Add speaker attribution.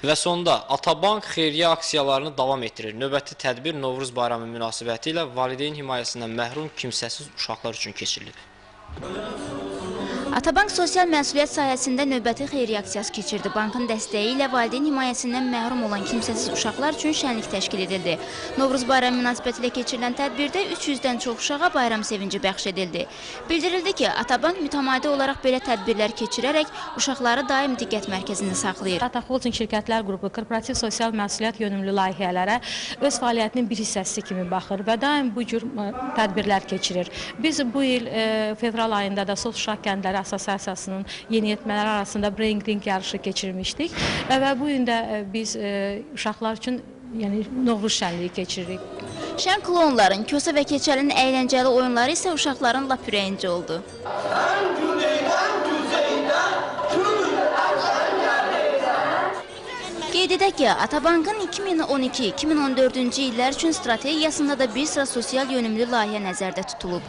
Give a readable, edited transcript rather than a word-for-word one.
Speaker 1: Və sonda Atabank xeyriyyə aksiyalarını davam etdirir. Növbəti tədbir Novruz bayramı münasibəti ilə valideyn himayəsindən məhrum kimsəsiz uşaqlar üçün keçirilib.
Speaker 2: Atabank sosial məsuliyyət sahəsində növbəti xeyriyyə aksiyası keçirdi. Bankın dəstəyi ilə valideyn himayəsindən məhrum olan kimsəsiz uşaqlar üçün şənlik təşkil edildi. Novruz bayramı münasibəti ilə keçirilən tədbirdə 300-dən çox uşağa bayram sevinci bəxş edildi. Bildirildi ki, Atabank mütəmadi olaraq belə tədbirlər keçirərək uşaqları daim diqqət mərkəzində saxlayır.
Speaker 3: Tata Holding şirkətlər qrupu korporativ sosial məsuliyyət yönümlü layihələrə öz fəaliyyətinin bir hissəsi kimi baxır və daim bu cür tədbirlər keçirir. Biz bu il fevral ayında da Sof Uşaq Kəndləri Assosiasiyasının yeniyetmələri arasında Brain Ring yarışı keçirmişdik və bu gün də biz uşaqlar üçün Novruz şənliyi keçiririk.
Speaker 2: Şən klonların, Kosa və Keçəlin əyləncəli oyunları isə uşaqların lap ürəyincə oldu. Qeyd edək ki, Atabankın 2012-2014-cü illər üçün strategiyasında da bir sıra sosial yönümlü layihə nəzərdə tutulub.